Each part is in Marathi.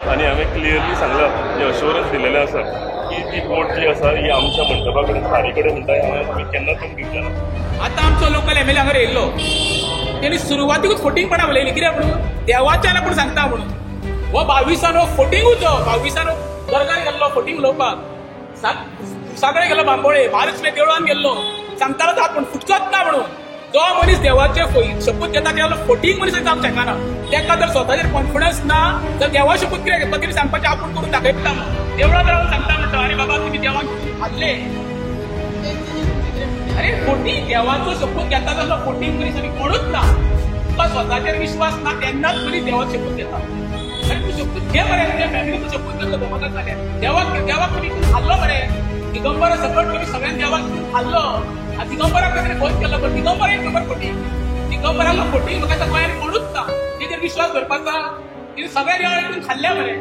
आणि हांवें क्लियरली सांगलां अश्युरन्स दिलेलें आसा की ती बोट जी आसा ही आमच्या मंडपा कडेन तारी कडेन म्हणटा आमी केन्नाच तुमकां दिवचे ना. आता आमचो लोकल एमएलए हांगा येयल्लो तेणी सुरवातीकूच फोटिंगपणा उलयली कित्याक म्हणून देवाच्या आपूण सांगता म्हणून हो 22 हो फोटिंगूच 22 दर्गार गेल्लो फोटिंग उलोवपाक सगळे गेलो बांबोळे महालक्ष्मी देवळान गेल्लो सांगतालो जात पूण फुटचोच ना म्हणून जो मनीस देवाचे शपथ घेता त्याला फोटिंग मनीस जावंक शकना तेका जर स्वताचेर कॉन्फिडन्स ना तर देवा शपथ कित्याक घेतलो तरी सांगपाचें आपूण करून दाखयता देवळान रावन सांगता म्हणटा अरे बाबा तुमी देवाक हाडले अरे फोटिंग देवाचो शपथ घेता जाल्यार फोटिंग मनीस आमी कोणूच ना तुका स्वताचेर विश्वास ना तेन्नाच मनीस देवाक शपथ घेता अरे तूं शपथ घे मरे तुज्या फॅमिलीचो शपथ घेतलो देवाक जाल्यार देवाक तुमी हाडलो मरे दिगंबरा सकट तुमी सगळ्यांनी देवाक हाडलो दिगंबराक कितें फोन केलो पण दिगंबरा एक खबर फोटिंग दिगंबराला फोटिंग म्हाका गोंयांत कोणूच ना तेजेर विश्वास धरपाचा तिने सगळ्या देवाक खाल्ल्या मरे.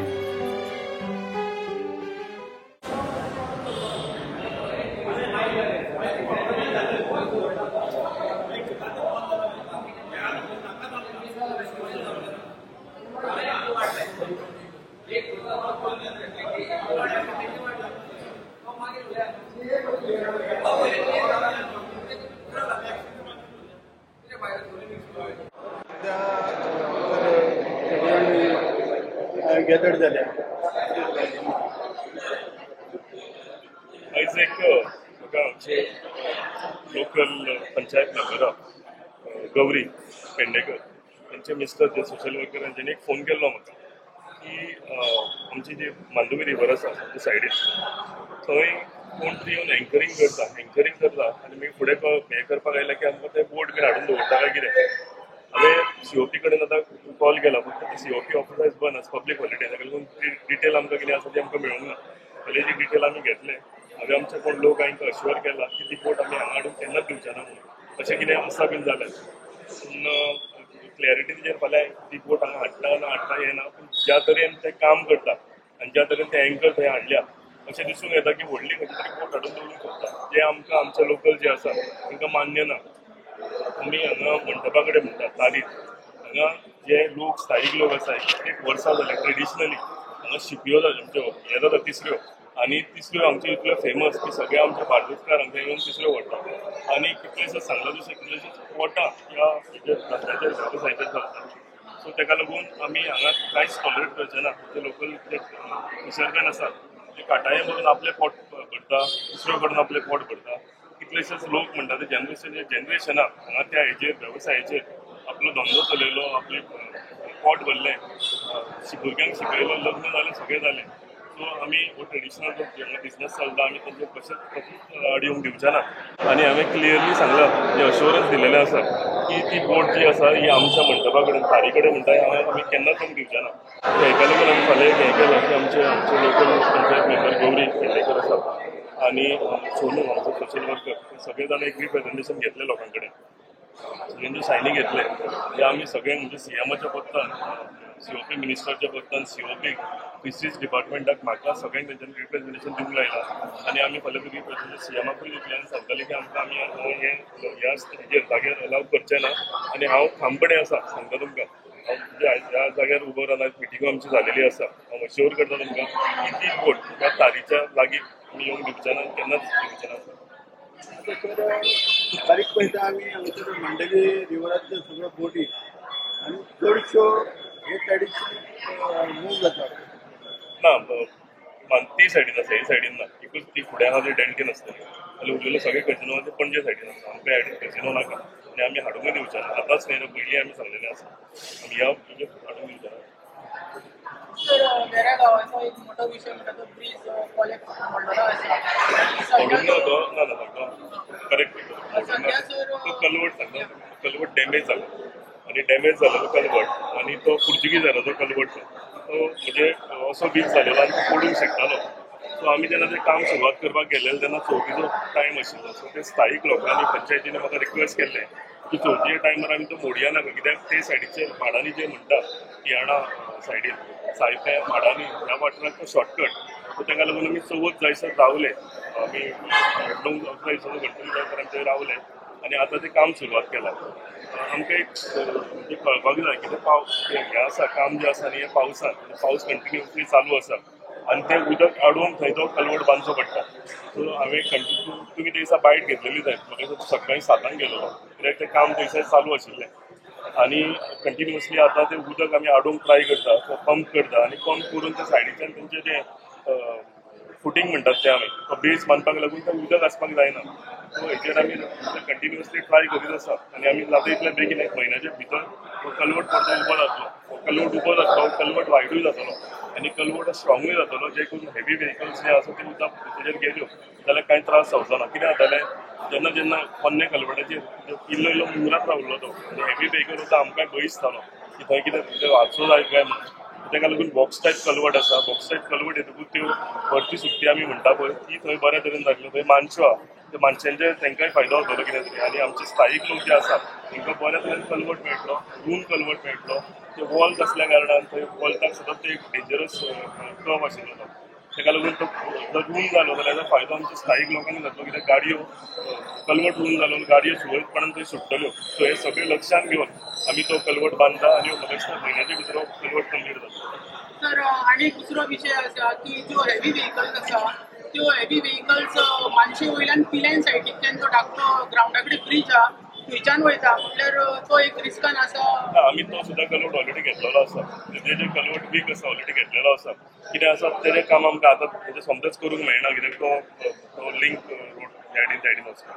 गॅदर्ड जाल्या आयज एक म्हाका आमचे लोकल पंचायत मेंबर गौरी पेडणेकर त्यांचे मिस्टर जे सोशल वर्कर तेणी एक फोन केल्लो म्हाका की आमची जी मांडवी रिवर आसा त्या सायडीन थंय कोण तरी येवन एंकरींग करता आनी मागीर फुडें हें करपाक आयलें की आमकां ते बोट बीन हाडून दवरता काय कितें. हांवें सीओपी कडेन आतां कॉल केला फक्त सीओपी ऑफिस आयज बंद आसा पब्लीक हॉलिडे ताका लागून डिटेल आमकां कितें आसा ती आमकां मेळूंक ना जाल्यार ती डिटेल आमी घेतले. हांवें आमचे कोण लोक हांकां अश्युअर केला की ती बोट आमी हांगा हाडून केन्नाच दिवचे ना म्हणून अशें कितें आसा बीन जालें पूण क्लॅरिटी तेजेर फाल्यां ती बोट हांगा हाडटा ना हाडटा हें ना पूण ज्या तरेन तें काम करता आनी ज्या तरेन ते एंकर थंय हाडल्या अशें दिसून येता की व्हडली खंयची तरी बोट हाडून दवरूंक सोदता जे आमकां आमचे लोकल जे आसा तांकां मान्य ना. आमी हांगा मंडपा कडेन म्हणटा तारीर हांगा जे लोक स्थायीक लोक आसा कित्येक वर्सां जाले ट्रेडिशनली हांगा शिपयो जाल्यो हे जाता तिसऱ्यो आनी तिसऱ्यो आमच्यो इतल्यो फेमस की सगळे आमचे बार्देसकार हांगा येवन तिसऱ्यो व्हरता आनी कितलेशे सांगला तशें कितलेशे वोटां ह्या रस्त्याचेर वेवसायाचेर चलता. सो ताका लागून आमी हांगा कांयच टॉलरेट करचे ना. ते लोकल जे फिशरमॅन आसा ते काटाये मारून आपले पोट भरता दुसऱ्यो कडून आपले पोट भरता. कितलेशेच लोक म्हणटा ते जनरेशना हांगा त्या हेजेर वेवसायाचेर आपलो धंदो चलयलो आपले पोट भरलें भुरग्यांक शिकयलो लग्न जालें सगळें जालें. सो आमी हो ट्रेडिशनल जो हांगा बिजनस चलता आमी तांचे कशेंच आड येवंक दिवचे ना. आनी हांवें क्लियरली सांगलां अश्युरन्स दिलेलें आसा की ती बोट जी आसा ही आमच्या मंडपा कडेन तारी कडेन म्हणटा आमी केन्नाच तुमकां दिवचे ना. हेका लागून आमी फाल्यां हें केलां की आमचे लोकल पंचायत मेंबर गौरी पेडणेकर आसा आनी सोनू आमचो सोशल वर्कर सगळे जाण एक रिप्रेझेंटेशन घेतले लोकां कडेन सगळ्यांचे सायनी घेतले हे आमी सगळे म्हणजे सीएमाच्या पत्तान सीओपी मिनिस्टरच्या पत्तान सीओपी फिशीज डिपार्टमेंटाक म्हाका सगळ्यांक तेंच्यांनी रिप्रेझेंटेशन दिवंक लायला आनी आमी फाल्यां ती रिप्रेझेंटेशन सीएमाकूय दितले आनी सांगतले की आमकां आमी ह्या जाग्यार अलाव करचे ना आनी हांव ठामपणे आसा सांगता तुमकां ह्या जाग्यार उबो रावन आज मिटिंगो आमची जालेली आसा. हांव अश्योर करता तुमकां की ती बोट ह्या तारीच्या लागीं आमी येवंक दिवचे ना केन्नाच दिवचे ना. बारीक पळयता आमी हांगासर मांडवी रिवरांतल्यो सगळ्यो बोटी आनी चडश्यो हे सायडीच्यान मूव जाता ना ती सायडीन आसा हे सायडीन ना एकूच ती फुडें आहा ती डेल्टीन आसतली जाल्यार उरलेलो सगळे कजिनो ते पणजे सायडीन आसा आमच्या सायडीन कजिनो नाका आनी आमी हाडूंकूय दिवचे ना. आतांच न्ही पयलीं आमी सांगलेलें आसा आमी ह्या हाडूंक दिवचे ना. वेऱ्या गांवाचो एक मोठो विशय म्हणटा तो ब्रीज कॉलेक्ट म्हणलेलो आसा ना करेक्ट तो कलवट सांगता कलवट डॅमेज जालो आनी डॅमेज जालो तो कलवट आनी तो पुर्तुगीजाचो कलवट तो म्हणजे असो वीक जालेलो आनी तो पडूंक शकतालो. सो आमी जेन्ना तें काम सुरवात करपाक गेलेले तेन्ना चवथीचो टायम आशिल्लो सो ते स्थायीक लोकांनी पंचायतीने म्हाका रिक्वेस्ट केल्लें की चवथीच्या टायमार आमी तो मोडया नाका कित्याक ते सायडीचे माडांनी जे म्हणटा तियाणा सायडीन सायते माडांनी ह्या वाठाराक तो शॉर्टकट सो ताका लागून आमी चवथ जायसर रावले आमी 9-11 गणपती जायसर आमी थंय रावले आनी आतां तें काम सुरवात केलां. आमकां एक म्हणजे कळपाक जाय की हें आसा काम जें आसा न्ही हें पावसांत पावस कंटिन्युअसली चालू आसा आनी तें उदक अडोवन थंय तो कलवट बांदचो पडटा. सो हांवें तुमी ते दिसा बायट घेतलेली जाय. म्हाका सकाळीं 7 गेलो कित्याक तें काम थंयसर चालू आशिल्लें आनी कंटिन्युअसली आतां तें उदक आमी अडोवंक ट्राय करता, पंप करता आनी पंप करून त्या सायडीच्यान तेंचें तें फुटींग म्हणटात तें आमी तो बेस बांदपाक लागून तें उदक आसपाक जायना. सो हेचेर आमी कंटिन्युअसली ट्राय करीत आसा आनी आमी जाता तितल्या बेगीन 1 म्हयन्याच्या भितर तो कलवट परतो उबो जातलो. कलवट उबो जातलो, कलवट वायडूय जातलो आनी कलवट स्ट्रॉंगूय जातलो, जे करून हेवी व्हेकल्स जे आसा ते उदक तेजेर गेल्यो जाल्यार कांय त्रास जावचो ना. कितें जातालें जेन्ना जेन्ना पोन्ने कलवटाचेर इल्लो इल्लो मुरात रावल्लो तो हेवी व्हेकल वता आमकांय भंय दिसतालो की थंय कितें वाचो जाय काय म्हणून. ताका लागून बॉक्स टायप कलवट आसा. बॉक्स टायप कलवट येतकूच त्यो भरती सुट्टी आमी म्हणटा पळय ती थंय बऱ्या तरेन जातल्यो. थंय मानशो आहा त्या मानशांचे तांकांय फायदो जातलो कितें तरी आनी आमचे स्थायीक लोक जे आसा तांकां बऱ्या तरेन कलवट मेळटलो, रूम कलवट मेळटलो. ते वॉल्स आसल्या कारणान थंय वॉल्टाक सतत ते एक डेंजरस कव आशिल्लो तो. ताका लागून तो जर रूम जालो जाल्यार ताजो फायदो आमच्या स्थायीक लोकांनी जातलो कित्याक गाडयो कलवट रूम जालो गाडयो सुरळीतपणान थंय सुट्टल्यो. सो हे सगळें लक्षांत घेवन आमी तो कलवट बांदता आनी म्हाका दिसता म्हयन्याच्या भितर हो कलवट कंप्लीट जातलो. सर आणि दुसरो विषय आसा की ज्यो हेवी व्हेकल्स आसा त्यो हेवी व्हेकल्स मानशे वयल्यान पिल्यान सायडींतल्यान जो धाकटो ग्रावंडा कडेन ब्रीज आहा थंयच्यान वयता म्हटल्यार तो एक रिस्कान आसा. आमी तो सुद्दां कलवट ऑलरेडी घेतलेलो आसा. तेजे कलवट वीक आसा ऑलरेडी घेतलेलो आसा. कितें आसा तेजें काम आमकां आतां तेजें सोमतेच करूंक मेळना कित्याक तो लिंक रोड सायडीन वचता.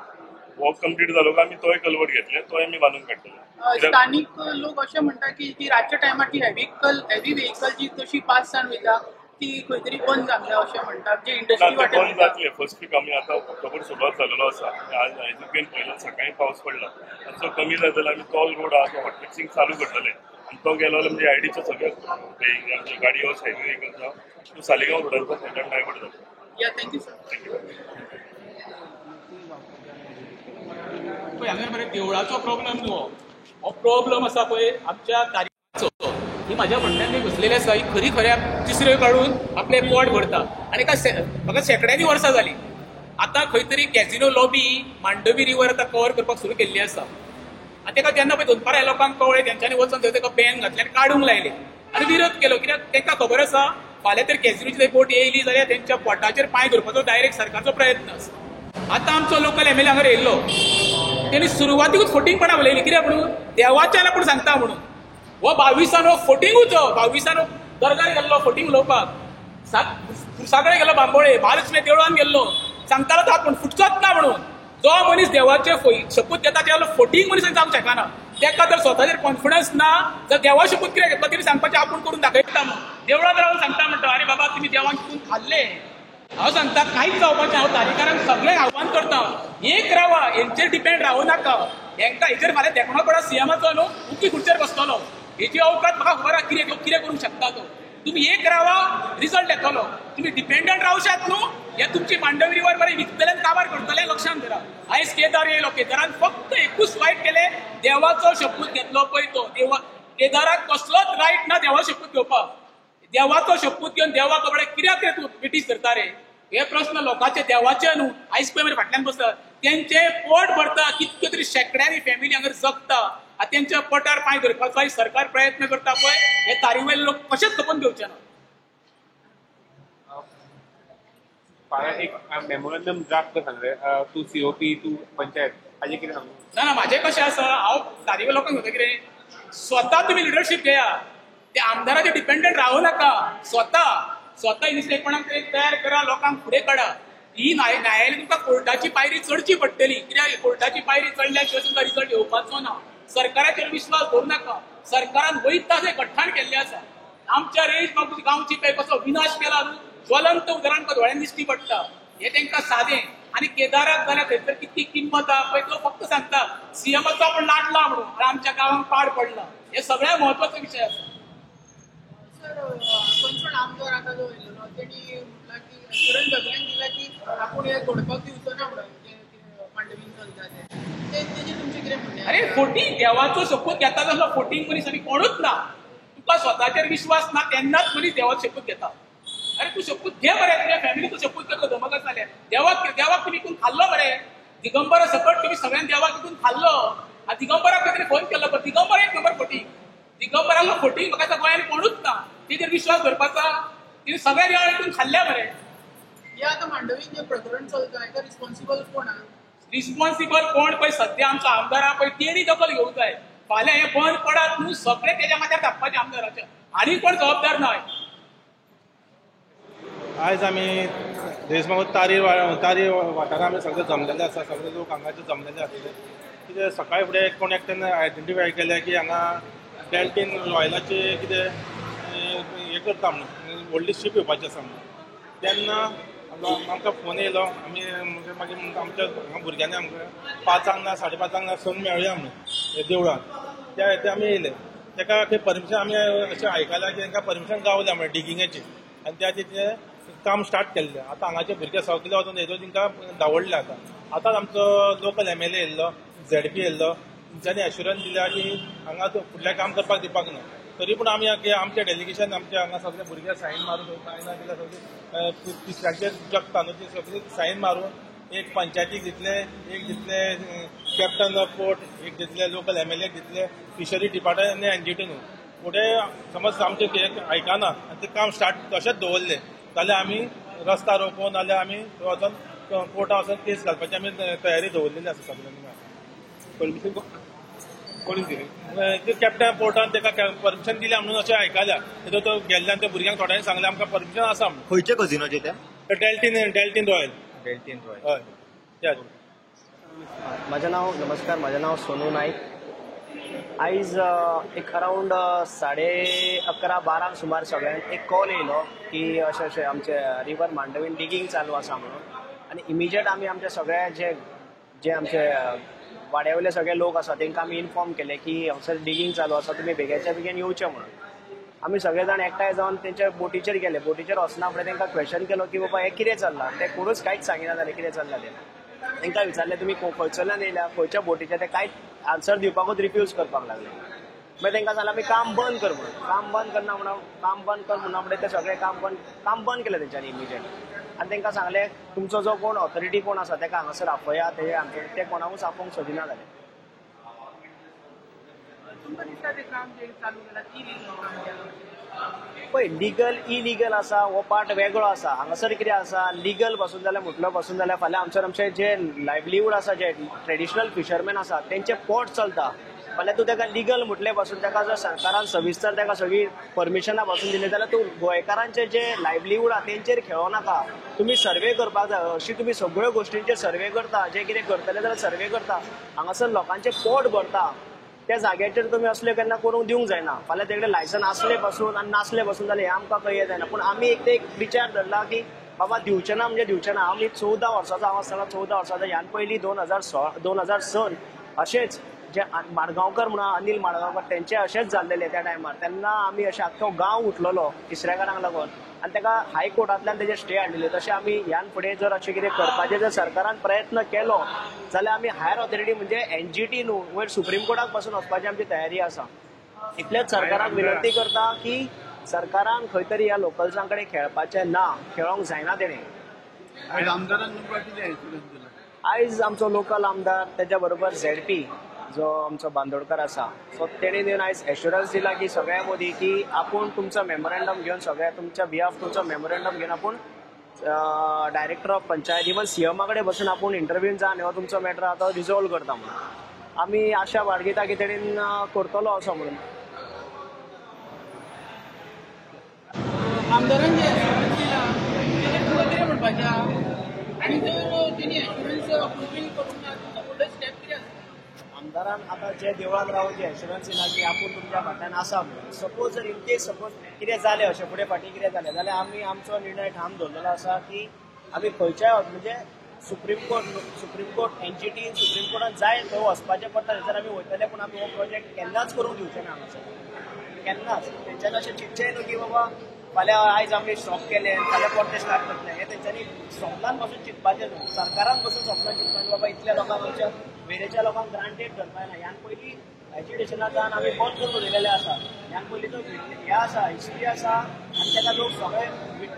हो कंप्लीट जालो काय आमी तोय कलवट घेतले तोय आमी बांदून काडटले. स्थानिक लोक अशें म्हणटा की ती रातच्या टायमार ती हेवी व्हेकल जी तशी पास जावन वयता ती खंय तरी बंद जातले अशें म्हणटात जे इंडस्ट्री बंद जातले. फर्स्ट वीक आमी आतां ऑक्टोबर सुरवात जालेलो आसा. आज बेगीन पयलो सकाळीं पावस पडला आनी तो कमी जाता जाल्यार आमी तो रोड आहा तो हॉट मिक्सिंग चालू करतले आनी तो गेलो जाल्यार म्हणजे आयडीचे सगळे आमचे गाडयो हेवी व्हेकल्स आहा त्यो सालिगांव रोडाचो थंयच्यान डायवर्ट जातलो. या थँक्यू सर. थँक्यू. पळय हांगा मरे देवळाचो प्रॉब्लम न्हू हो प्रॉब्लम आसा पळय आमच्या तारीखाचो. ही म्हाज्या म्हणण्यान बसलेली आसा ही खरी खऱ्या तिसऱ्यो काडून आपले पोट भरता आनी म्हाका शेकड्यांनी वर्सां जालीं. आतां खंय तरी कॅझिनो लॉबी मांडवी रिवर आतां कवर करपाक सुरू केल्ली आसा आनी तेका तेन्ना पळय 2-4 लोकांक कळ्ळें तेंच्यांनी वचून थंय तेका बॅन घातले आनी काडूंक लायले आनी विरोध केलो कित्याक तेंकां खबर आसा फाल्यां तर कॅझिनोची थंय बोट येयली जाल्यार तेंच्या पोटाचेर पांय धरपाचो डायरेक्ट सरकारचो प्रयत्न आसा. आतां आमचो लोकल MLA हांगा येयल्लो तेणी सुरवातीकूच फोटिंगपणां उलयली कित्याक म्हणून देवाच्यान आपूण सांगता म्हणून. हो 22 फोटिंगूच 22 दर्गार गेल्लो फोटिंग उलोवपाक सागळे गेलो बांबोळे महालक्ष्मी देवळान गेल्लो सांगतालो तो पूण फुटचोच ना म्हणून. जो मनीस देवाचे शपथ घेता ते फोटिंग मनीस जावंक शकना. तेका जर स्वताचेर कॉन्फिडन्स ना जर देवा शपथ कित्याक घेतलो तरी सांगपाचें आपूण करून दाखयता म्हणून. देवळांत रावन सांगता म्हणटा अरे बाबा तुमी देवाक कितून खाल्ले. हांव सांगता कांयच जावपाचें हांव तारीकारांक सगळें आव्हान करता एक रावा हेंचेर डिपेंड रावूं नाका. हेंकां हेचेर फाल्यां देखणो पडा सीएमाचो न्हू उकी खुर्चेर बसतलो हेची अवकात म्हाका खबर आहा कितें करूंक शकता तो. तुम्ही एक रावा रिजल्ट येतलो. तुम्ही डिपेंडंट रावशात न्हू हे तुमची मांडवी रिवर बरें विकतले काबार करतले लक्षांत धरा. आयज केदार येयलो केदारान फक्त एकूच वायट केले देवाचो शपथ घेतलो पळय तो. केदाराक कसलोच रायट ना देवा शपथ घेवपाक. देवाचो शपथ घेवन देवा कबडे कित्याक रे तूं ब्रिटीश धरता रे हे प्रश्न लोकांचे देवाचे न्हू. आयज पळय मरे फाटल्यान बसता तेंचे पोट भरता कितक्यो तरी शेकड्यांनी फॅमिली हांगर जगता तेंच्या पोटार पांय धरपाचो सरकार प्रयत्न करता पळय हे तारीवेले लोक कशेच खपून घेवचे ना. फाल्यां एक मेमोरंडम ड्राफ्ट सांगले तूं COP तूं पंचायत हाजें कितें सांगू. ना म्हाजें कशें आसा हांव तारीवेले लोकांक म्हणटा कितें स्वता तुमी लिडरशीप घेया. ते आमदाराचेर डिपेंडंट रावूं नाका. स्वता इनिशिएटिव्ह तयार करा लोकांक फुडें काडा. ही न्यायालय तुमकां कोर्टाची पायरी चडची पडटली कित्याक कोर्टाची पायरी चडल्या शिवाय तुमकां रिजल्ट येवपाचो ना. सरकाराचेर विश्वास दवरूं नाका. सरकारान वैता थंय गठ्ठाण केल्लें आसा. आमच्या रेंज बाबूची गांवची पळय कसो विनाश केला न्हू ज्वलंत उदाहरण दोळ्यान दिश्टी पडटा. हे तांकां सादें आनी केदाराक जाल्यार थंयसर कितली किंमत आहा पळय तो फक्त सांगता सीएमाचो आपूण लाडला म्हणून आनी आमच्या गांवांक पाड पडला. हे सगळ्यात म्हत्वाचो विशय आसा. सर पंचवड आमदार आतां जो येयलो तेणी म्हटलां की सुरेश भगवान दिला की आपूण हे घडपाक दिवचो ना म्हणून मांडवीन चलता तेजेर तुमचें कितें म्हणणें. अरे फोटींग देवाचो शपथ घेता तसलो फोटींग मनीस आनी कोणूच ना. तुका स्वताचेर विश्वास ना तेन्नाच मनीस देवाचो शपथ घेता. अरे तूं शपथ घे मरे तुज्या फॅमिलीचो शपथ करतो धमक जाल्यार देवाक तुमी कोण खाल्लो मरे दिगंबरा सकट तुम्ही सगळ्यांनी देवाक तिथून खाल्लो. दिगंबराक खंय तरी फोन केल्लो पण दिगंबर एक नंबर फोटींग. दिगंबराला फोटींग म्हाका त्या गोंयांनी कोणूच ना. तेजेर विश्वास धरपाचा. तिने सगळ्या देवा हितून खाल्ल्या मरे. हे आता मांडवीन जे प्रकरण चलता हेका रिस्पॉन्सिबल कोण आहा? रिस्पॉन्सिबल कोण पळय सध्या आमचो आमदार पळय तेणी दखल घेवंक जाय. फाल्यां हे बंद पडत न्हू सगळे तेज्या माथ्यार धापपाचे आमदाराचे. आनी कोण जबाबदार नाय. आयज आमी देशमुख तारी वाठारांत आमी सगळे जमलेले आसा. सगळे लोक हांगाचे जमलेले आसले. कितें सकाळी फुडें कोण एकट्यान आयडेंटिफाय केलें की हांगा डेल्टीन ऑयलाचे कितें हें करता म्हणून व्हडली शीप येवपाची आसा म्हणून. तेन्ना आमकां फोन येयलो. आमी मागीर आमच्या भुरग्यांनी आमकां 5 ना 5:30 ना सून मेळुया म्हणून देवळान. त्या हातूंत आमी येयले. ताका खंय परमिशन आमी अशें आयकलां की तांकां परमिशन गावल्या म्हणून डिगिंगेची. आनी त्या तितलें काम स्टार्ट केल्लें. आतां हांगाचे भुरगे सगळे वचून येयलो तांकां दावडले आतां. आतांच आमचो लोकल MLA येयल्लो, ZP येयल्लो. तेंच्यांनी एश्युरन्स दिल्या की हांगा फुडलें काम करपाक दिवपाक ना. तरी पूण आमी आमचें डेलिगेशन आमचे हांगा सगळे भुरगे सायन मारून कांय दिल्या सगळे तिसऱ्यांचे जगता न्हू ती सगळी सायन मारून एक पंचायतीक दितले, एक दितले कॅप्टन ऑफ पोर्ट, एक दितले लोकल MLA दितले, फिशरी डिपार्टमेंट आनी NGT न्हू. फुडें समज आमचे आयकना आनी तें काम स्टार्ट तशेंच दवरलें जाल्यार आमी रस्ता रोको नाल्यार आमी वचून कोर्टां वचून केस घालपाची आमी तयारी दवरलेली आसा सगळ्यांनी. परमिशन कोणी दिली? ते कॅप्टन पोर्टान ताका परमिशन दिल्या म्हणून अशें आयकल्या. तेजो तो गेल्ल्यान त्या भुरग्यांक थोड्यांनी सांगलें आमकां परमिशन आसा म्हणून. खंयचे कजिनोचे ते? डेल्टीन रॉयल. डेल्टीन रॉयल. हय त्याच. नमस्कार, म्हजें नांव सोनू नाईक. आयज एक अरावंड 11:30-12 सुमार सगळ्यांक एक कॉल येयलो की अशें आमचे रिवर मांडवीन डिगींग चालू आसा म्हणून. आनी इमिजिएट आमी आमचे सगळे जे आमचे वाड्यावयले सगळे लोक आसा तांकां आमी इन्फॉर्म केलें की हांगसर डिगींग चालू आसा, तुमी बेगीच्या बेगीन येवचें म्हणून. आमी सगळे जाण एकठांय जावन तेंच्या बोटीचेर गेले. बोटीचेर वचना फुडें तांकां क्वेश्चन केलो की बाबा हें कितें चल्लां. ते कोणूच कांयच सांगिना जालें कितें चल्लां तें. तांकां विचारलें तुमी खंयसरल्यान येयल्या, खंयच्या बोटीचेर. ते कांयच आन्सर दिवपाकूच रिफ्यूज करपाक लागले. मागीर तांकां सांगलें आमी काम बंद कर म्हणून. काम बंद करना म्हणून काम बंद कर म्हणना फुडें ते सगळे काम बंद केलें तेंच्यांनी इमिजिएट. आनी तांकां सांगलें तुमचो जो कोण ऑथॉरिटी कोण आसा ताका हांगासर आपया. ते कोणाकूच आपोवंक सोदिना जालें. तुमकां दिसता तें काम जें चालू केलां ती काम केलां पळय लिगल इलिगल आसा हो पार्ट वेगळो आसा. हांगासर कितें आसा लीगल पासून जाल्यार म्हटलो पासून जाल्यार फाल्यां आमचे जे लायव्हलीहूड आसा जे ट्रेडिशनल फिशरमॅन आसा तेंचे पोट चलता. फाल्यां तूं ताका लिगल म्हटले पासून ताका जर सरकारान सविस्तर ताका सगळी परमिशनां पासून दिली जाल्यार तूं गोंयकारांचे जे लायव्हलीहूड आसा तेंचेर खेळो नाका. तुमी सर्वे करपाक जाय. अशी तुमी सगळ्यो गोश्टींचेर सर्वे करता. जे कितें करतले जाल्यार सर्वे करता. हांगासर लोकांचे पोट भरता. त्या जाग्याचेर तुमी असले केन्ना करूंक दिवंक जायना. फाल्यां तेकडे लायसन आसले पासून आनी नासले पासून जाल्यार हें आमकां कळ्ळें जायना. पूण आमी एक विचार धरला की बाबा दिवचें ना म्हणजे दिवचें ना. आमी 14 वर्सांचो हांव आसतना 14 वर्सांचो ह्यान पयलीं 2006 अशेंच जे माडगांवकर म्हणून अनिल माडगांवकर तेंचे अशेंच जाल्लेले त्या टायमार. तेन्ना आमी अशें आख्खो गांव उठलेलो तिसऱ्याकारांक लागून आनी ताका हायकोर्टांतल्यान तेजे स्टे हाडिल्ले. तशें आमी ह्यान फुडें जर अशें कितें करपाचें जर सरकारान प्रयत्न केलो जाल्यार आमी हायर ऑथॉरिटी म्हणजे NGT न्हू वयर सुप्रीम कोर्टाक पासून वचपाची आमची तयारी आसा. इतलेंच सरकाराक विनंती करता की सरकारान खंय तरी ह्या लोकल्सां कडेन खेळपाचें ना, खेळोंक जायना तेणें. आयज आमदारान तुमकां कितें एश्युरन्स दिला? आयज आमचो लोकल आमदार तेच्या बरोबर ZP जो आमचो बांदोडकर आसा सो तेणें येवन आयज एश्युरन्स दिला की सगळ्या मदीं की आपूण तुमचो मेमोरेंडम घेवन सगळ्या तुमच्या बिहाफ तुमचो मेमोरेंडम घेवन आपूण director of panchayat even CMA कडेन बसून आपूण इंटरव्यून जावन हो तुमचो मॅटर आतां रिजॉल्व करता म्हणून. आमी आशा बाळगिता की तेणेन करतलो असो म्हणून. आमदारान जे एश्युरन्स दिला तेजेर तुका कितें म्हणपाचें आहा? आनी जर तेणी एश्युरन्स फुलफील करूंक ना तुमचो फुडलो स्टेप कितें आसा? आमदारान आतां जे देवळान रावन जे एश्युरन्स दिला की आपूण तुमच्या फाटल्यान आसा म्हणून. सपोज जर इनकेस कितें जालें अशें फुडें फाटीं कितें जालें जाल्यार आमी आमचो निर्णय ठाम दवरलेलो आसा की आमी खंयच्याय म्हणजे सुप्रीम कोर्ट NGT सुप्रीम कोर्टान जाय थंय वचपाचें पडटा. थंयसर आमी वयतले पूण आमी हो प्रोजेक्ट केन्नाच करूंक दिवचे ना हांगासर केन्नाच. तेंच्यांनी अशें चिंतचेंय न्हू की बाबा फाल्यां आयज आमी स्टॉप केलें फाल्यां परतें स्टार्ट करतले. हें तेंच्यांनी स्वप्नान पासून चिंतपाचें न्हू. सरकारान पासून स्वप्नान चिंतपाचें बाबा इतल्या लोकांक आमच्या वेरेच्या लोकांक ग्रांटेड करपाक ना. ह्यान पयलीं एज्युकेशनांतल्यान आमी बंद करून उडयलेले आसा. ह्यान पयलीं तो हें आसा हिस्ट्री आसा आनी तेका लोक सगळे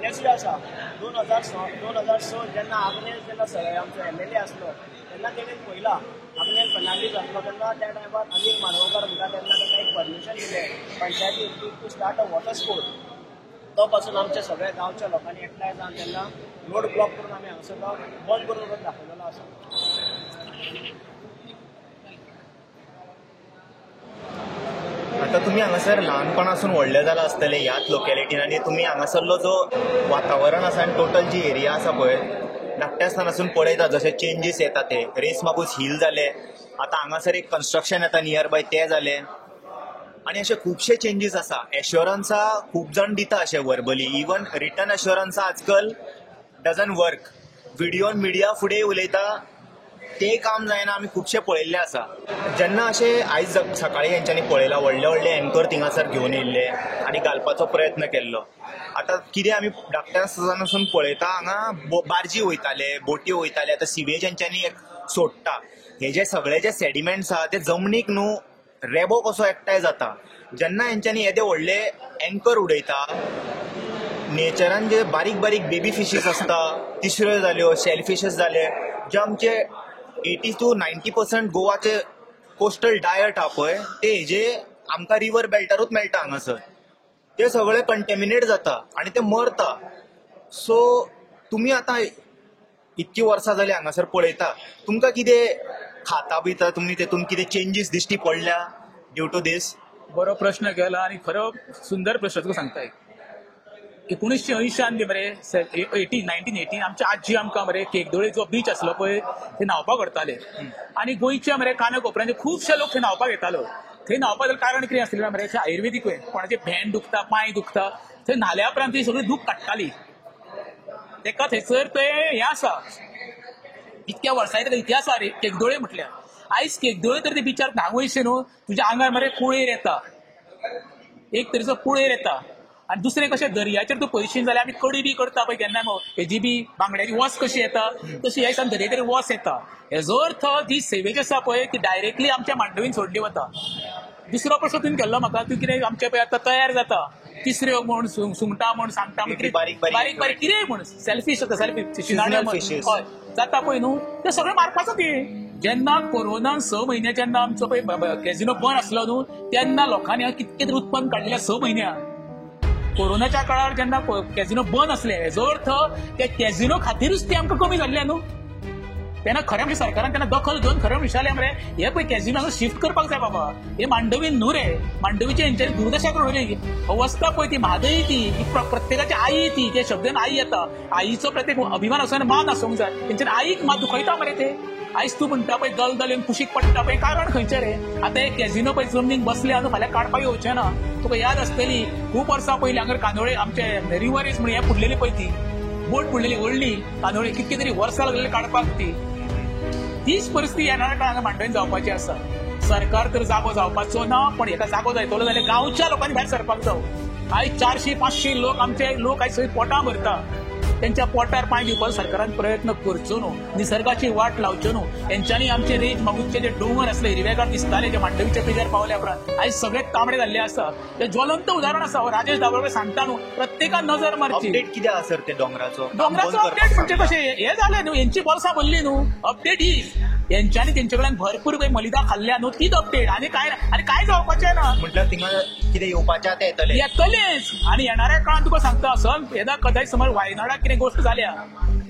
व्हिटनेसूय आसा. 2006 जेन्ना आग्नेल जेन्ना आमचो MLA आसलो तेन्ना तेणेन पयला आग्नेल फर्नांडीस आसलो तेन्ना त्या टायमार अनिल माडगांवकार म्हणटा तेन्ना ताका एक परमिशन दिलें पंचायती to start a water sport. तो पासून आमच्या सगळ्या गांवच्या लोकांनी एकठांय जावन तेन्ना रोड ब्लॉक करून आमी हांगासर तो बंद करून दाखयलेलो आसा. आता तुम्ही हांगासर ल्हानपणासून व्हडले जाला आसतले ह्याच लोकेलिटीन आनी तुम्ही हांगासरलो जो वातावरण आसा आनी टोटल जी एरिया आसा पळय धाकट्या आसतनासून पळयता जशे चेंजीस येता ते रेस मागूस हिल जाले, आतां हांगासर एक कन्स्ट्रक्शन येता नियर बाय ते जाले आनी अशे खुबशे चेंजीस आसा. एश्योरन्सा खूब जाण दिता अशे वर्बली, इवन रिटर्न एश्योरन्सा आजकाल डजन वर्क. व्हिडिओन मिडिया फुडें उलयता ते काम जायना आमी खुबशे पळयल्ले आसा. जेन्ना अशे आयज सकाळीं हेंच्यांनी पळयला व्हडले व्हडले एंकर थिंगासर घेवन येयल्ले आनी घालपाचो प्रयत्न केल्लो. आतां कितें आमी धाकट्या आसतनासून पळयता हांगा बार्जी वयताले, बोटी वयताले, आतां सिवेज हेंच्यांनी एक सोडटा. हे जे सगळे जे सेडिमेंट्स आहा ते जमनीक न्हू रेबो कसो एकठांय जाता. जेन्ना हेंच्यांनी येदे व्हडले एंकर उडयता नेचरान जे बारीक बारीक बेबी फिशीस आसता, तिसऱ्यो जाल्यो, शेलफिशीस जाले, जे आमचे 80 to 90% गोवाचे कोस्टल डायट हा पळय ते हेजे आमकां रिवर बेल्टारूच मेळटा हांगासर. ते सगळे कंटेमिनेट जाता आनी ते मरता. सो तुमी आतां इतकी वर्सां जाली हांगासर पळयता, तुमकां कितें खाता बिता तुमी तेतून कितें चेंजीस दिश्टी पडल्या ड्यू टू दीस? बरो प्रश्न केला आणि खरो सुंदर प्रश्न तुका सांगताय. 1980 मरे 1980 आमच्या आजी आमकां मरे केकदोळे जो बीच आसलो पळय थंय न्हांवपाक व्हरताले आनी गोंयच्या मरे काना कोपऱ्यांचे खुबशे लोक थंय न्हांवपाक येतालो. थंय न्हांवपाक कारण कितें आसलें मरे आयुर्वेदीक वय, कोणाचे भेंड दुखता, पांय दुखता, थंय न्हाल्या उपरांत ती सगळी दूख काडटाली. तेका थंयसर ते हें आसा इतक्या वर्सांनी तेका इतिहास आसा रे केकदोळे म्हटल्यार. आयज केकदोळे तर ते बिचार न्हांवयशे न्हू तुज्या आंगार मरे कुळेर येता, एक तरेचो कुळेर येता. आनी दुसरें कशें दर्याचेर तूं पयशीन जाल्यार आमी कडी बी करता पळय केन्ना हेजी बी बांगड्याची वस कशी येता तशी ह्या दिसान दर्याचेर वस येता. हेजो अर्थ जी सेवेज आसा पळय ती डायरेक्टली आमच्या मांडवीन सोडली वता. दुसरो प्रश्न तुवें केल्लो म्हाका, तूं कितें आमचे पळय आतां तयार जाता तिसऱ्यो म्हण सुंगटां म्हण सांगटा बारीक बारीक कितेंय म्हण सेल्फीश जाता, हय जाता पळय न्हू ते सगळें मारपाचो ते. जेन्ना कोरोनान 6 म्हयने जेन्ना आमचो पळय कॅझिनो बंद आसलो न्हू तेन्ना लोकांनी कितकें तरी उत्पन्न काडलें 6 म्हयन्याक. कोरोनाच्या काळार जेन्ना कॅझिनो बंद असले हेजो अर्थ त्या कॅझिनो खातीरूच ते आमकां कमी जाल्ले न्हू. तेन्ना खरें म्हणजे सरकारान तेन्ना दखल घेवन खरें विचारलें मरे हे पळय कॅझिनो हांगा शिफ्ट करपाक जाय बाबा, हे मांडवीन न्हू रे. मांडवीचे हेंच्यांनी दुर्दशा करून अवस्था पळय ती म्हादय ती प्रत्येकाची आई ती ते शब्दान आई येता. आईचो प्रत्येक अभिमान असो आनी मान आसूंक जाय. तेंच्यानी आईक मात दुखयता मरे ते. आयज तूं म्हणटा पळय दल येवन कुशीक पडटा पळय कारण खंयचें रे. आतां हे कॅझिनो पळय जमनीक बसले आनी फाल्यां काडपाक येवचें ना. तुका याद आसतली खूब वर्सां पयलीं हांगा कांदोळे आमचे रिवरीज म्हण हें पुडलेली पळय ती बोट पुडलेली व्हडली कांदोळे कितके तरी वर्सां लागलेली काडपाक तीच परिस्थिती येणाऱ्या काळांत मांडवीन जावपाची आसा. सरकार तर जागो जावपाचो ना पण हेका जागो जायतलो जाल्यार गांवच्या लोकांनी भायर सरपाक जावं. आयज 400-500 लोक आमचे लोक आयज थंय पोटां भरता, त्यांच्या पोटार पांय दिवपाचो सरकारान प्रयत्न करचो न्हू, निसर्गाची वाट लावच्यो न्हू. तेंच्यांनी आमचे रेंज मागूचे जे डोंगर आसले हिरवेगार दिसताले जे मांडवीच्या पेजार पावल्या उपरांत आयज सगळे तांबडे जाल्ले आसा. ते ज्वलंत उदाहरण आसा. राजेश दाबोळकर सांगता न्हू प्रत्येकान नजर मारची. अपडेट कितें आसा ते डोंगराचो अपडेट म्हणजे कशें हे जालें न्हू हेंची वर्सां भरली न्हू. अपडेट ही यांच्यानी तेंचे कडल्यान भरपूर मलिदा खाल्ल्या न्हू तीच अपडेट आनी काय जावपाचें ना. म्हटल्यार थिंगा कितें येवपाचें आतां येतलेच आनी येणाऱ्या काळात तुका सांगता सण येदा कदाच समज वायनाडाक कितें गोश्ट जाल्या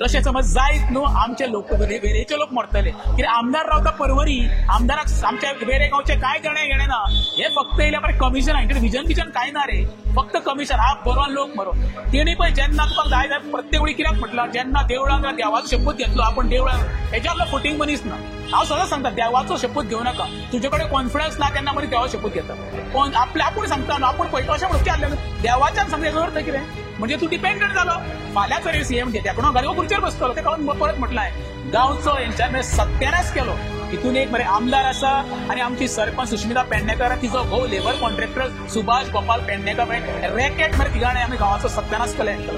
तशें समज जायत न्हू आमचे लोक वेरेचे लोक मरतले. कितें आमदार रावता परवरी आमदाराक आमच्या वेरे गांवचे कांय देणे घेणे ना. हे फक्त येयल्या बरें कमिशन हांचे विजन कांय ना रे, फक्त कमिशन हा बरो लोक मरो. तेणी पळय जेन्ना तुका जाय जाय प्रत्येक वेळी कित्याक म्हटलं जेन्ना देवळांत देवाचो शपथ घेतलो आपण देवळांत हेच्या आपलो फुटींग मनीस ना. हांव सदांच सांगता देवाचो शपथ घेवं नाका. तुजे कडेन कॉन्फिडन्स ना तेन्ना मरे देवाचो शपथ घेता. पण आपूण सांगता न्हू आपूण पळयता अशें म्हणून केल्लें देवाच्यान सांगता हेजो अर्थ कितें म्हणजे तूं डिपेंडंट जालो. फाल्यां जर सीएम घेत्या घरा खुर्चेर बसतलो तेका परत म्हटलाय गांवचो हेंच्यान सत्यानाश केलो. हितून एक मरे आमदार आसा आनी आमची सरपंच सुष्मिता पेडणेकर तिचो घोव labour contractor Subhash Gopal Pednekar racket मरे तिगाणे आमी गांवाचो सत्यानाश केलो.